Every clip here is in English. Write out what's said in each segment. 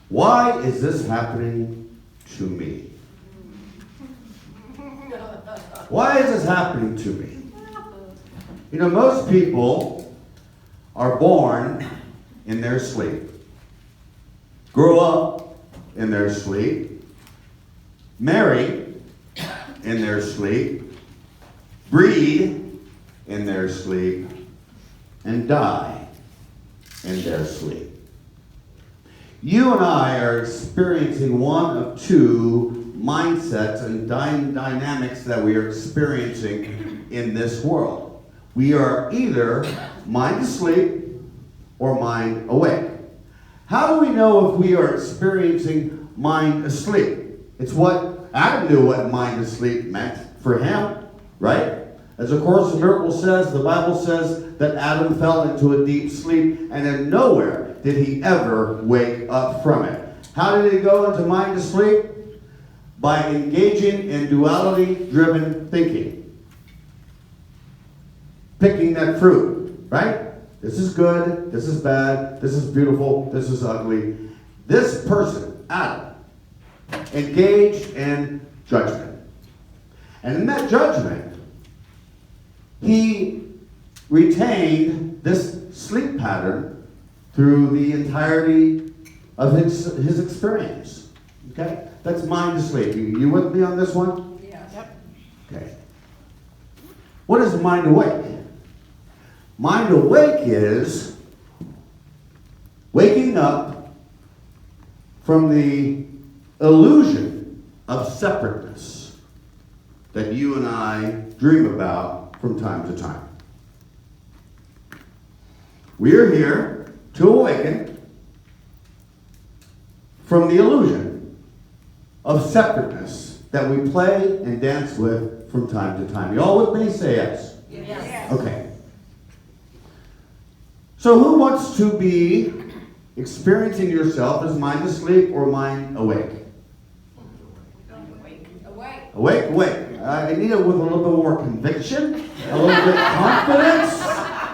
Why is this happening to me? Why is this happening to me? You know, most people are born in their sleep, grow up in their sleep, marry in their sleep, breed in their sleep, and die in their sleep. You and I are experiencing one of two mindsets and dynamics that we are experiencing in this world. We are either mind asleep or mind awake. How do we know if we are experiencing mind asleep? It's what Adam knew what mind asleep meant for him, right? As A Course in Miracles says, the Bible says that Adam fell into a deep sleep, and in nowhere did he ever wake up from it. How did he go into mind asleep? By engaging in duality-driven thinking. Picking that fruit, right? This is good, this is bad, this is beautiful, this is ugly. This person, Adam, engaged in judgment. And in that judgment, he retained this sleep pattern through the entirety of his experience. Okay? That's mind asleep. You with me on this one? Yes. Yep. Okay. What is mind awake? Mind awake is waking up from the illusion of separateness that you and I dream about from time to time. We are here to awaken from the illusion of separateness that we play and dance with from time to time. You all with me? Say yes. Yes. Okay. So who wants to be experiencing yourself as mind asleep or mind awake? Awake. Awake. I need it with a little bit more conviction, a little bit confidence.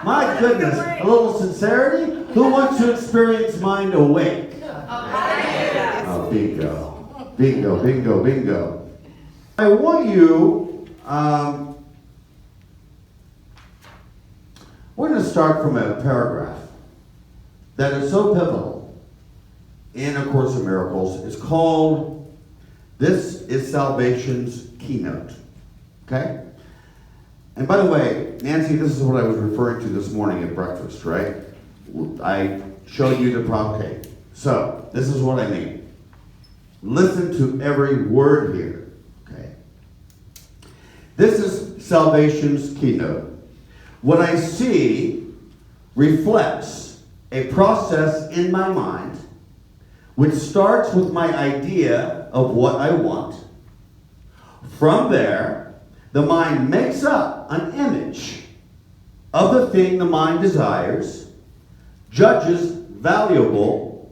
My goodness, a little sincerity. Who wants to experience mind awake? Oh, bingo. Bingo, bingo, bingo. I want you, we're going to start from a paragraph that is so pivotal in A Course in Miracles. It's called, "This is Salvation's Keynote." Okay? And by the way, Nancy, this is what I was referring to this morning at breakfast, right? I showed you the prompt cake. So, this is what I mean. Listen to every word here, okay? This is salvation's keynote. What I see reflects a process in my mind which starts with my idea of what I want. From there, the mind makes up an image of the thing the mind desires, judges valuable,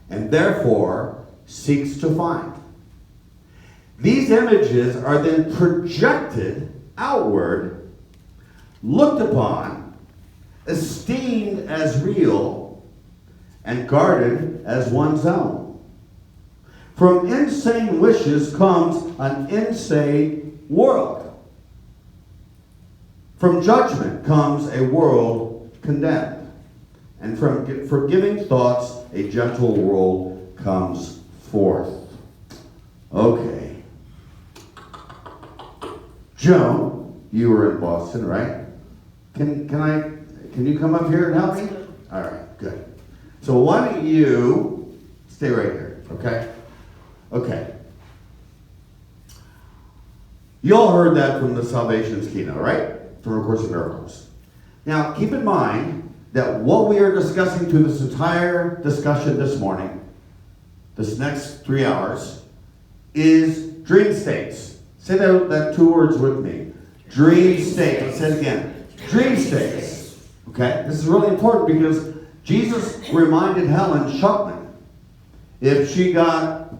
and therefore seeks to find. These images are then projected outward, looked upon, esteemed as real, and guarded as one's own. From insane wishes comes an insane world. From judgment comes a world condemned. And from forgiving thoughts, a gentle world comes forth. Okay. Joan, you were in Boston, right? Can you come up here and help me? All right, good. So why don't you stay right here, okay? Okay. You all heard that from the Salvation's Keynote, right? From A Course in Miracles. Now, keep in mind that what we are discussing through this entire discussion this morning, this next 3 hours, is dream states. Say that two words with me. Dream states. Let's say it again. Dream states. Okay? This is really important because Jesus reminded Helen Schuckman, if she got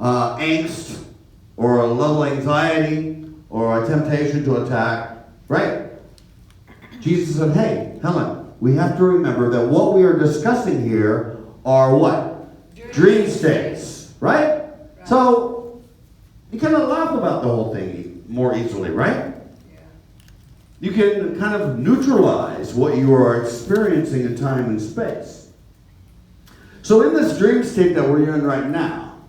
angst or a little anxiety or a temptation to attack, right? Jesus said, hey, Helen, we have to remember that what we are discussing here are what? dream states, right? So you kind of laugh about the whole thing more easily, right? You can kind of neutralize what you are experiencing in time and space. So in this dream state that we're in right now,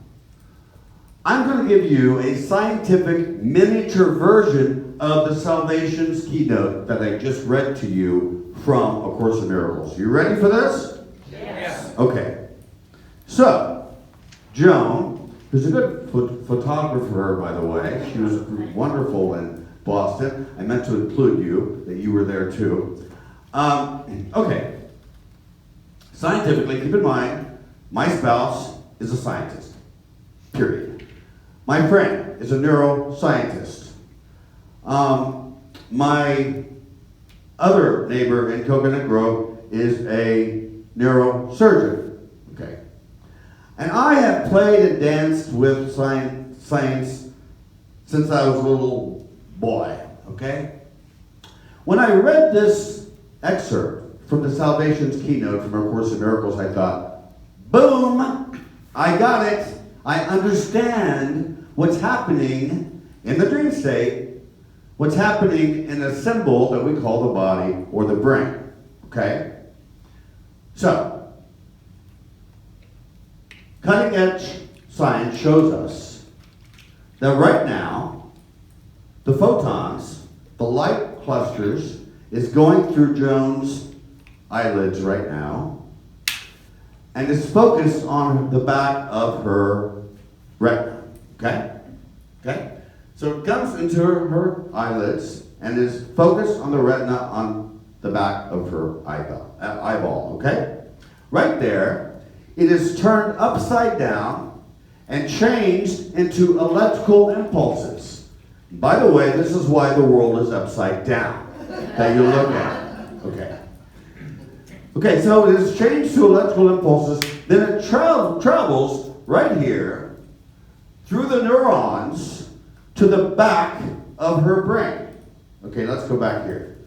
I'm going to give you a scientific miniature version of the Salvation's keynote that I just read to you from A Course in Miracles. You ready for this? Yes. Okay. So, Joan, who's a good photographer, by the way, she was wonderful in Boston. I meant to include you, that you were there too. Okay. Scientifically, keep in mind, my spouse is a scientist. Period. My friend is a neuroscientist. My other neighbor in Coconut Grove is a neurosurgeon. Okay. And I have played and danced with science since I was a little boy. Okay? When I read this excerpt from the Salvation's keynote from A Course in Miracles, I thought, boom, I got it. I understand what's happening in the dream state, what's happening in a symbol that we call the body or the brain. Okay? So, cutting edge science shows us that right now, the photons, the light clusters, is going through Joan's eyelids right now, and is focused on the back of her retina. Okay? Okay? So it comes into her eyelids and is focused on the retina on the back of her eyeball. Okay? Right there, it is turned upside down and changed into electrical impulses. By the way, this is why the world is upside down that you look at. Okay. Okay, so it is changed to electrical impulses. Then it travels right here through the neurons to the back of her brain. Okay, let's go back here.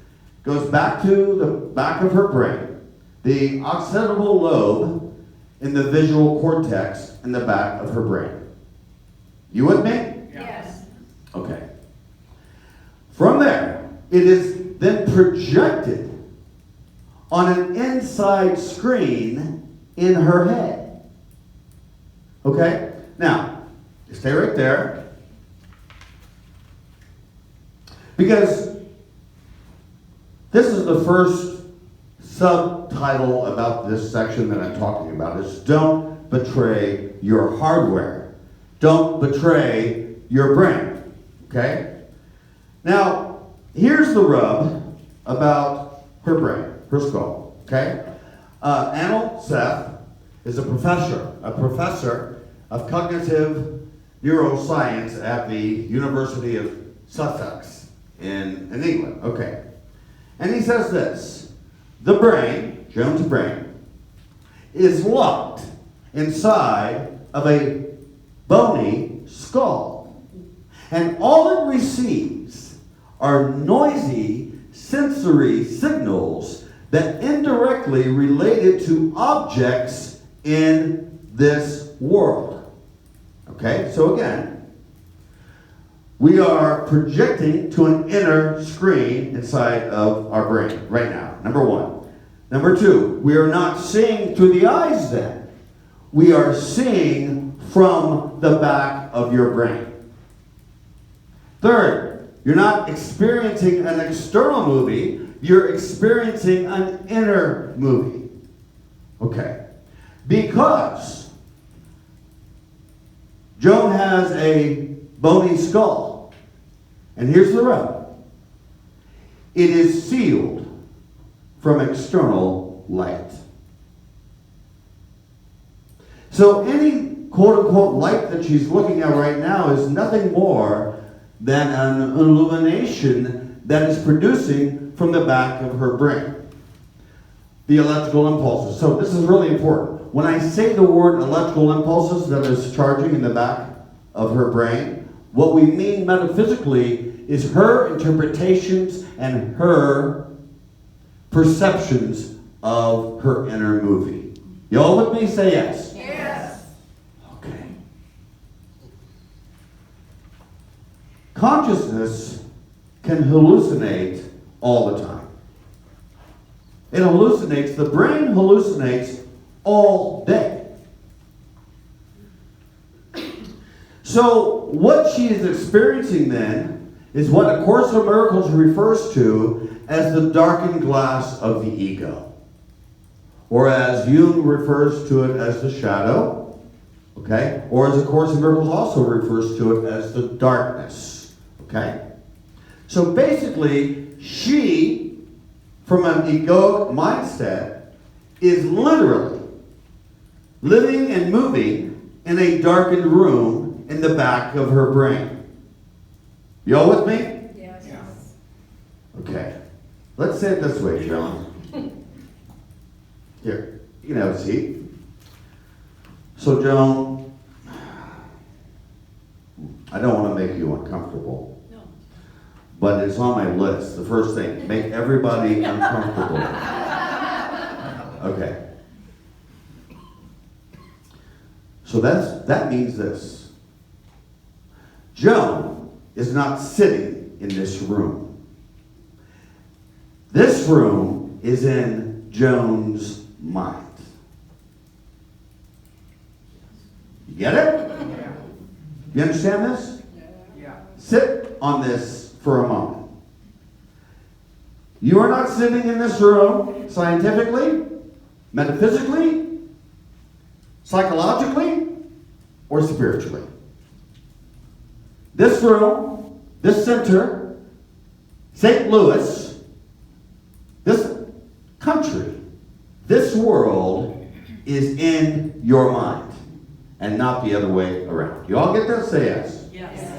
Goes back to the back of her brain. The occipital lobe in the visual cortex in the back of her brain. You with me? Yes. Okay. From there, it is then projected on an inside screen in her head. Okay? Now, stay right there. Because this is the first subtitle about this section that I'm talking about, is don't betray your hardware. Don't betray your brain. Okay? Now, here's the rub about her brain, her skull. Okay? Anil Seth is a professor of cognitive neuroscience at the University of Sussex in England. Okay. And he says this: the brain, Joan's brain, is locked inside of a bony skull. And all it receives are noisy sensory signals that indirectly related to objects in this world. Okay, so again, we are projecting to an inner screen inside of our brain right now, number one. Number two, we are not seeing through the eyes then. We are seeing from the back of your brain. Third, you're not experiencing an external movie, you're experiencing an inner movie. Okay. Because Joan has a bony skull. And here's the rub. It is sealed from external light. So any quote-unquote light that she's looking at right now is nothing more than an illumination that is producing from the back of her brain. The electrical impulses. So this is really important. When I say the word electrical impulses that is charging in the back of her brain, what we mean metaphysically is her interpretations and her perceptions of her inner movie. You all with me? Say yes. Yes. Consciousness can hallucinate all the time. It hallucinates, the brain hallucinates all day. So what she is experiencing then is what A Course in Miracles refers to as the darkened glass of the ego. Or as Jung refers to it as the shadow. Okay? Or as A Course in Miracles also refers to it as the darkness. Okay? So basically, she, from an egoic mindset, is literally living and moving in a darkened room in the back of her brain. Y'all with me? Yes. Okay. Let's say it this way, Joan. Here, you can have a seat. So, Joan, I don't want to make you uncomfortable. No. But it's on my list. The first thing, make everybody uncomfortable. Okay. So that means this. Joan is not sitting in this room. This room is in Joan's mind. You get it? Yeah. You understand this? Yeah. Sit on this for a moment. You are not sitting in this room scientifically, metaphysically, psychologically, or spiritually. This room, this center, St. Louis, this country, this world is in your mind and not the other way around. You all get this? Say yes. Yes.